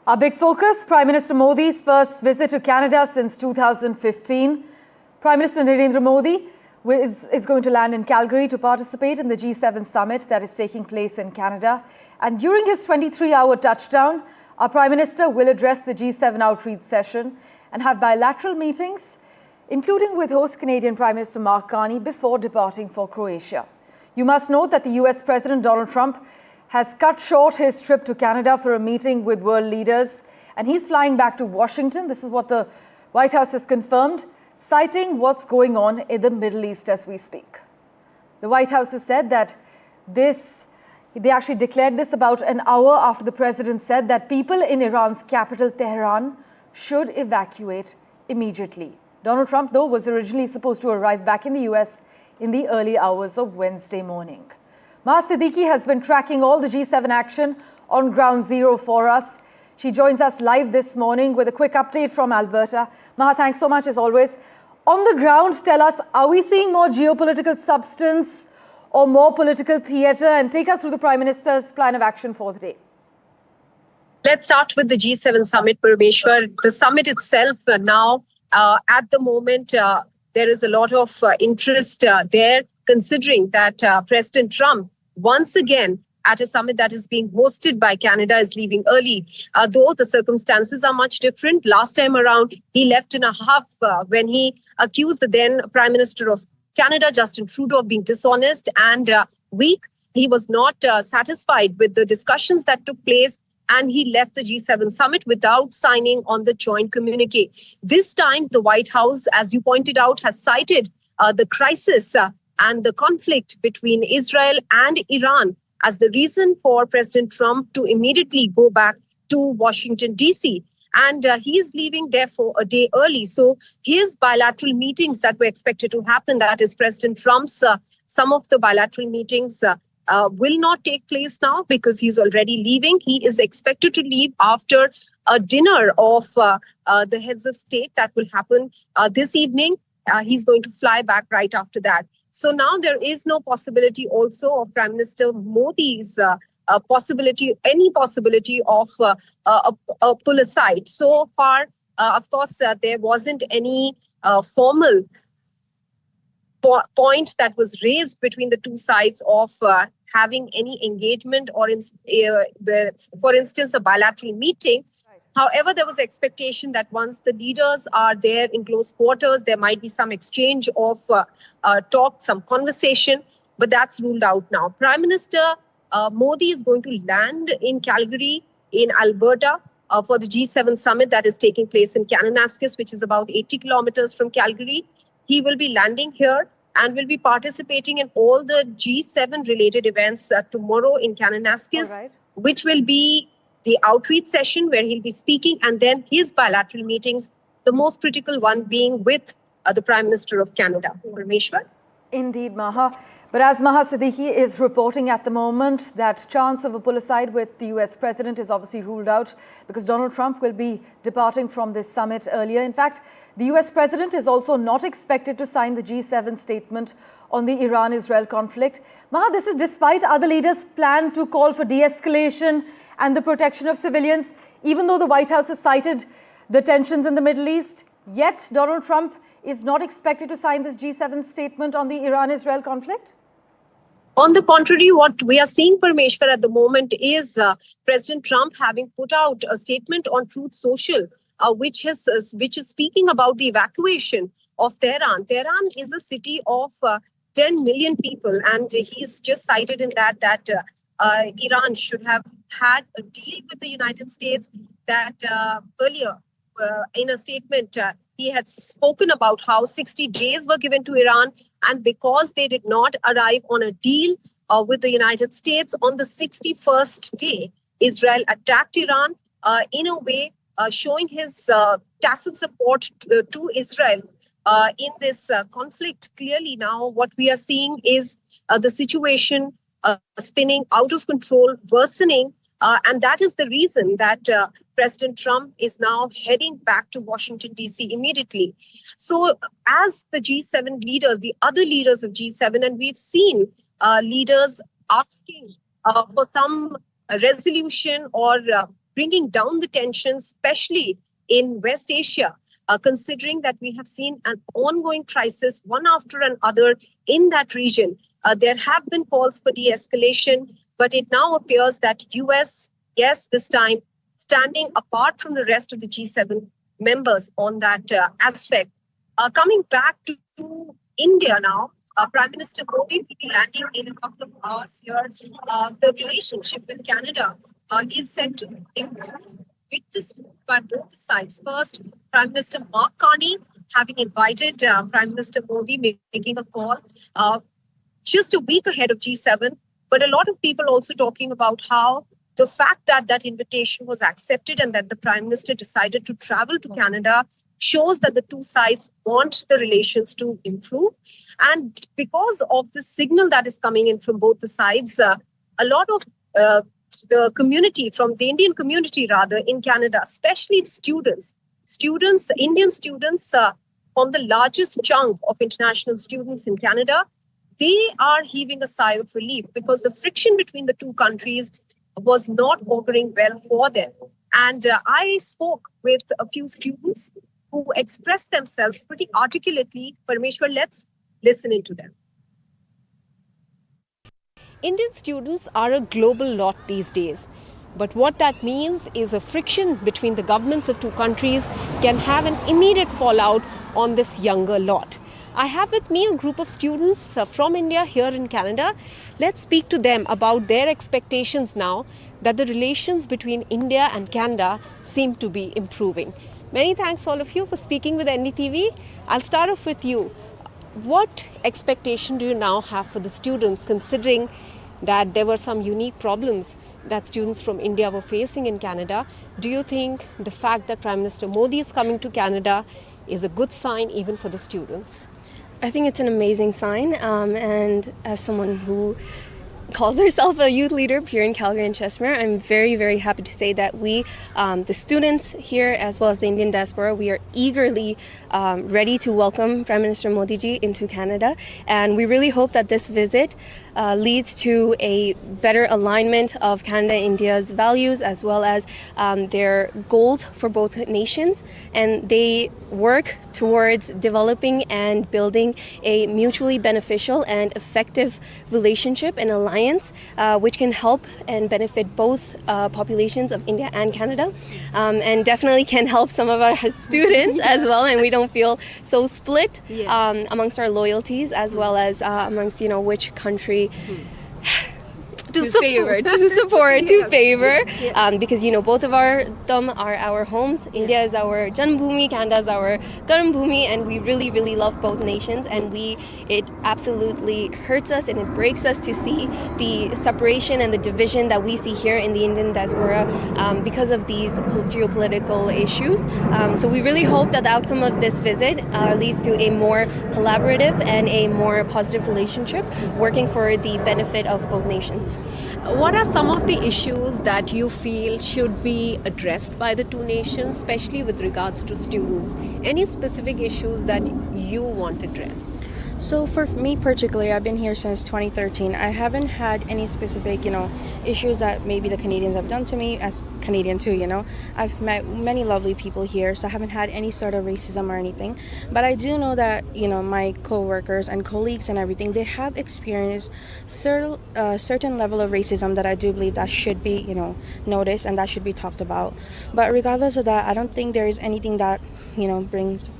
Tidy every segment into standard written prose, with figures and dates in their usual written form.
Our big focus, Prime Minister Modi's first visit to Canada since 2015. Prime Minister Narendra Modi is going to land in Calgary to participate in the G7 summit that is taking place in Canada. And during his 23-hour touchdown, our Prime Minister will address the G7 outreach session and have bilateral meetings, including with host Canadian Prime Minister Carney, before departing for Croatia. You must note that the US President Donald Trump has cut short his trip to Canada for a meeting with world leaders, and he's flying back to Washington. This is what the White House has confirmed, citing what's going on in the Middle East as we speak. The White House has said that they actually declared this about an hour after the president said that people in Iran's capital, Tehran, should evacuate immediately. Donald Trump, though, was originally supposed to arrive back in the US in the early hours of Wednesday morning. Maha Siddiqui has been tracking all the G7 action on ground zero for us. She joins us live this morning with a quick update from Alberta. Maha, thanks so much as always. On the ground, tell us, are we seeing more geopolitical substance or more political theatre? And take us through the Prime Minister's plan of action for the day. Let's start with the G7 summit, Parameshwar. The summit itself now, at the moment, there is a lot of interest there, considering that President Trump, once again, at a summit that is being hosted by Canada, is leaving early. Though the circumstances are much different. Last time around, he left in a huff when he accused the then Prime Minister of Canada, Justin Trudeau, of being dishonest and weak. He was not satisfied with the discussions that took place, and he left the G7 summit without signing on the joint communique. This time, the White House, as you pointed out, has cited the crisis and the conflict between Israel and Iran as the reason for President Trump to immediately go back to Washington, D.C. And he is leaving, therefore, a day early. So his bilateral meetings that were expected to happen, that is President Trump's, some of the bilateral meetings will not take place now because he's already leaving. He is expected to leave after a dinner of the heads of state that will happen this evening. He's going to fly back right after that. So now there is no possibility also of Prime Minister Modi's any possibility of a pull aside. So far, of course, there wasn't any formal point that was raised between the two sides of having any engagement or, for instance, a bilateral meeting. However, there was expectation that once the leaders are there in close quarters, there might be some exchange of talk, some conversation, but that's ruled out now. Prime Minister Modi is going to land in Calgary, in Alberta, for the G7 summit that is taking place in Kananaskis, which is about 80 kilometers from Calgary. He will be landing here and will be participating in all the G7 related events tomorrow in Kananaskis, which will be the outreach session where he'll be speaking, and then his bilateral meetings, the most critical one being with the Prime Minister of Canada, Parameshwar. Indeed, Maha. But as Maha Siddiqui is reporting at the moment, that chance of a pull aside with the US President is obviously ruled out because Donald Trump will be departing from this summit earlier. In fact, the US President is also not expected to sign the G7 statement on the Iran-Israel conflict. Maha, this is despite other leaders' plan to call for de-escalation and the protection of civilians, even though the White House has cited the tensions in the Middle East. Yet Donald Trump is not expected to sign this G7 statement on the Iran-Israel conflict? On the contrary, what we are seeing, Parameshwar, at the moment is President Trump having put out a statement on Truth Social, which is speaking about the evacuation of Tehran. Tehran is a city of 10 million people, and he's just cited in that Iran should have had a deal with the United States, that earlier in a statement, he had spoken about how 60 days were given to Iran, and because they did not arrive on a deal with the United States, on the 61st day, Israel attacked Iran in a way showing his tacit support to Israel in this conflict. Clearly now what we are seeing is the situation spinning out of control, worsening, and that is the reason that President Trump is now heading back to Washington, D.C. immediately. So as the G7 leaders, the other leaders of G7, and we've seen leaders asking for some resolution or bringing down the tensions, especially in West Asia, considering that we have seen an ongoing crisis, one after another, in that region. There have been calls for de-escalation, but it now appears that US, yes, this time, standing apart from the rest of the G7 members on that aspect. Coming back to India now, Prime Minister Modi will be landing in a couple of hours here. The relationship with Canada is set to improve with this move by both the sides. First, Prime Minister Carney having invited Prime Minister Modi, making a call just a week ahead of G7. But a lot of people also talking about how the fact that that invitation was accepted and that the Prime Minister decided to travel to Canada shows that the two sides want the relations to improve. And because of the signal that is coming in from both the sides, a lot of the community, from the Indian community rather, in Canada, especially students, Indian students from the largest chunk of international students in Canada, they are heaving a sigh of relief because the friction between the two countries was not auguring well for them. And I spoke with a few students who expressed themselves pretty articulately. Parameshwar, let's listen into them. Indian students are a global lot these days. But what that means is a friction between the governments of two countries can have an immediate fallout on this younger lot. I have with me a group of students from India here in Canada. Let's speak to them about their expectations now that the relations between India and Canada seem to be improving. Many thanks all of you for speaking with NDTV. I'll start off with you. What expectation do you now have for the students, considering that there were some unique problems that students from India were facing in Canada? Do you think the fact that Prime Minister Modi is coming to Canada is a good sign even for the students? I think it's an amazing sign, and as someone who calls herself a youth leader here in Calgary and Cheshire, I'm very, very happy to say that we, the students here as well as the Indian diaspora, we are eagerly ready to welcome Prime Minister Modi ji into Canada, and we really hope that this visit leads to a better alignment of Canada and India's values as well as their goals for both nations, and they work towards developing and building a mutually beneficial and effective relationship and alliance which can help and benefit both populations of India and Canada, and definitely can help some of our students as well, and we don't feel so split amongst our loyalties as well as amongst which country to support, to favor, because both of them are our homes. India is our Janmbhumi, Canada is our Karambhumi, and we really, really love both nations. And it absolutely hurts us and it breaks us to see the separation and the division that we see here in the Indian diaspora because of these geopolitical issues. So we really hope that the outcome of this visit leads to a more collaborative and a more positive relationship, working for the benefit of both nations. What are some of the issues that you feel should be addressed by the two nations, especially with regards to students? Any specific issues that you want addressed? So for me particularly, I've been here since 2013. I haven't had any specific, issues that maybe the Canadians have done to me as Canadian too, I've met many lovely people here, so I haven't had any sort of racism or anything. But I do know that, my co-workers and colleagues and everything, they have experienced certain level of racism that I do believe that should be, noticed and that should be talked about. But regardless of that, I don't think there is anything that, brings,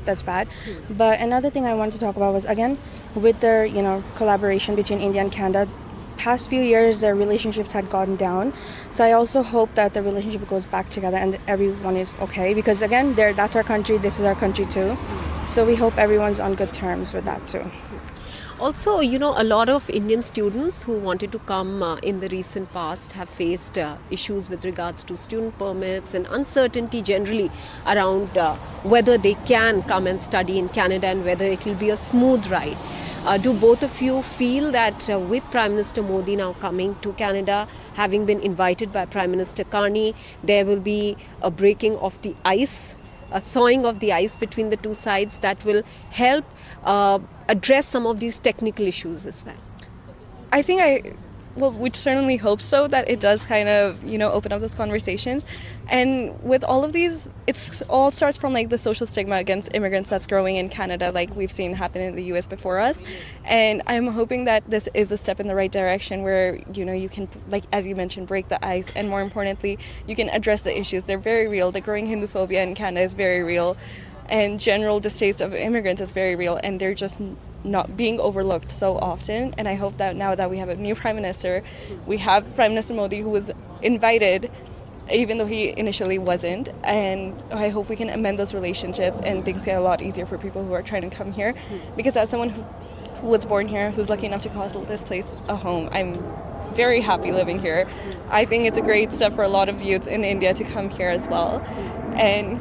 that's bad. But another thing I wanted to talk about was, again, with their, collaboration between India and Canada, past few years their relationships had gone down. So I also hope that the relationship goes back together and everyone is okay, because again, that's our country, this is our country too. So we hope everyone's on good terms with that too. Also, a lot of Indian students who wanted to come in the recent past have faced issues with regards to student permits and uncertainty generally around whether they can come and study in Canada and whether it will be a smooth ride. Do both of you feel that with Prime Minister Modi now coming to Canada, having been invited by Prime Minister Carney, there will be a breaking of the ice, a thawing of the ice between the two sides that will help address some of these technical issues as well? I think well, we certainly hope so, that it does kind of, open up those conversations. And with all of these, it all starts from like the social stigma against immigrants that's growing in Canada, like we've seen happen in the US before us. And I'm hoping that this is a step in the right direction where, you can, like, as you mentioned, break the ice. And more importantly, you can address the issues. They're very real. The growing Hinduphobia in Canada is very real. And general distaste of immigrants is very real. And they're just not being overlooked so often. And I hope that now that we have a new Prime Minister, we have Prime Minister Modi, who was invited even though he initially wasn't, and I hope we can amend those relationships and things get a lot easier for people who are trying to come here, because as someone who was born here, who's lucky enough to call this place a home, I'm very happy living here. I think it's a great step for a lot of youths in India to come here as well, and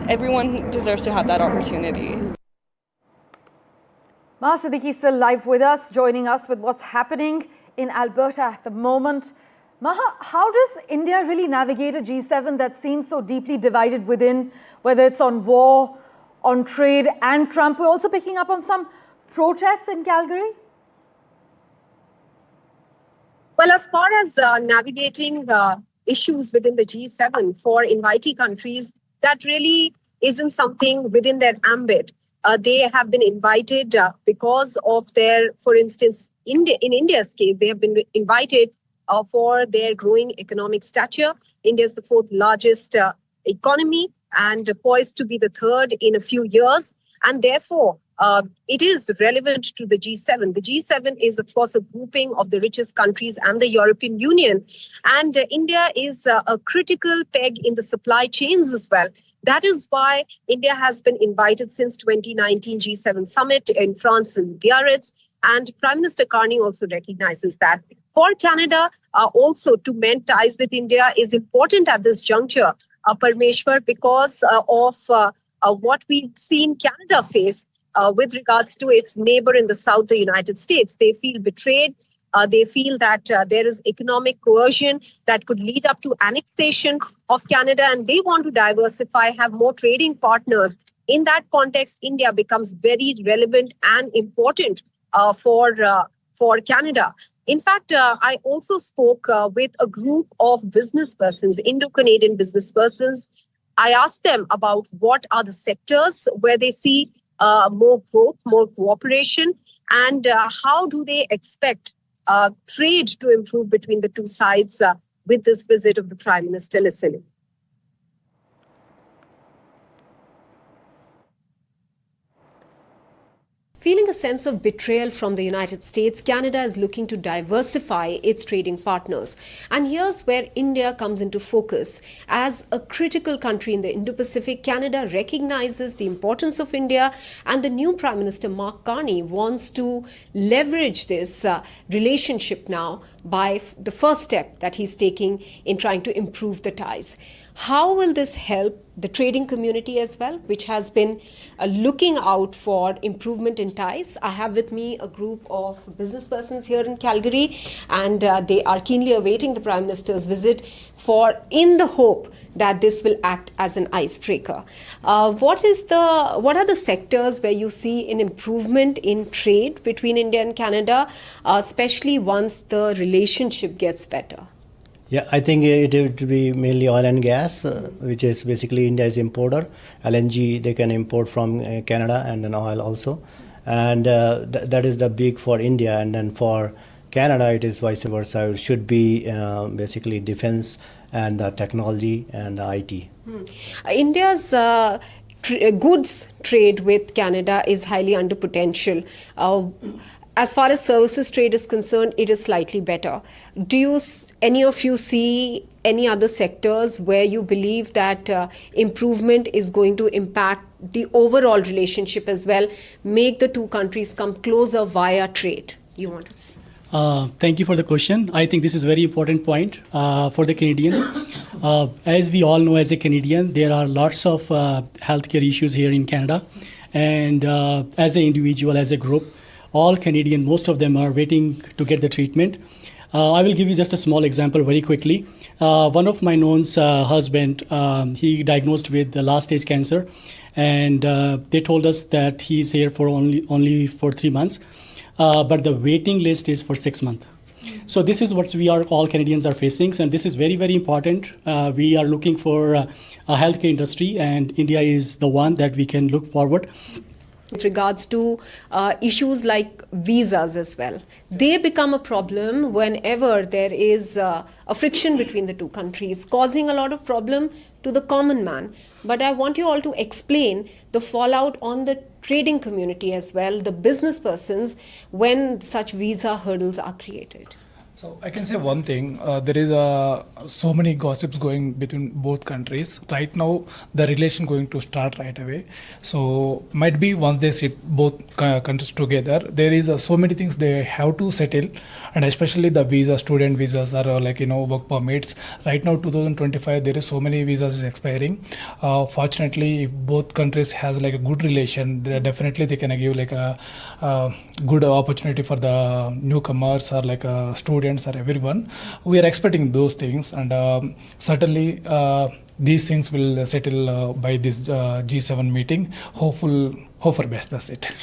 everyone deserves to have that opportunity. Maha Siddiqui still live with us, joining us with what's happening in Alberta at the moment. Maha, how does India really navigate a G7 that seems so deeply divided within, whether it's on war, on trade and Trump? We're also picking up on some protests in Calgary. Well, as far as navigating issues within the G7 for invitee countries, that really isn't something within their ambit. They have been invited because of their, for instance, in India's case, they have been invited for their growing economic stature. India is the fourth largest economy and poised to be the third in a few years. And therefore, it is relevant to the G7. The G7 is, of course, a grouping of the richest countries and the European Union. And India is a critical peg in the supply chains as well. That is why India has been invited since 2019 G7 summit in France and Biarritz. And Prime Minister Carney also recognizes that. For Canada, also to mend ties with India is important at this juncture, Parmeshwar, because of what we've seen Canada face with regards to its neighbor in the south, the United States. They feel betrayed. They feel that there is economic coercion that could lead up to annexation of Canada, and they want to diversify, have more trading partners. In that context, India becomes very relevant and important for Canada. In fact, I also spoke with a group of business persons, Indo-Canadian business persons. I asked them about what are the sectors where they see more growth, more cooperation, and how do they expect trade to improve between the two sides with this visit of the Prime Minister listening. Feeling a sense of betrayal from the United States, Canada is looking to diversify its trading partners. And here's where India comes into focus. As a critical country in the Indo-Pacific, Canada recognizes the importance of India, and the new Prime Minister, Mark Carney, wants to leverage this relationship now by the first step that he's taking in trying to improve the ties. How will this help the trading community as well, which has been looking out for improvement in ties? I have with me a group of business persons here in Calgary, and they are keenly awaiting the Prime Minister's visit in the hope that this will act as an icebreaker. What are the sectors where you see an improvement in trade between India and Canada, especially once the relationship gets better? Yeah, I think it would be mainly oil and gas, which is basically India is importer. LNG they can import from Canada, and then oil also. And that is the big for India. And then for Canada, it is vice versa. It should be basically defense and technology and IT. India's goods trade with Canada is highly under potential. As far as services trade is concerned, it is slightly better. Do any of you see any other sectors where you believe that improvement is going to impact the overall relationship as well, make the two countries come closer via trade? You want to say? Thank you for the question. I think this is a very important point for the Canadian. As we all know, as a Canadian, there are lots of healthcare issues here in Canada. And as an individual, as a group, all Canadian, most of them are waiting to get the treatment. I will give you just a small example very quickly. One of my known's husband, he diagnosed with the last stage cancer, and they told us that he's here for only for 3 months, but the waiting list is for 6 months. So this is what we are all Canadians are facing, and this is very, very important. We are looking for a healthcare industry, and India is the one that we can look forward. With regards to issues like visas as well, they become a problem whenever there is a friction between the two countries, causing a lot of problem to the common man. But I want you all to explain the fallout on the trading community as well, the business persons, when such visa hurdles are created. So I can say one thing, there is so many gossips going between both countries. Right now, the relation going to start right away. So might be once they sit both countries together, there is so many things they have to settle, and especially the visa, student visas or work permits. Right now, 2025, there is so many visas is expiring. Fortunately, if both countries has like a good relation, definitely they can give like a good opportunity for the newcomers or like students or everyone. We are expecting those things, and certainly these things will settle by this G7 meeting. Hope for best. That's it.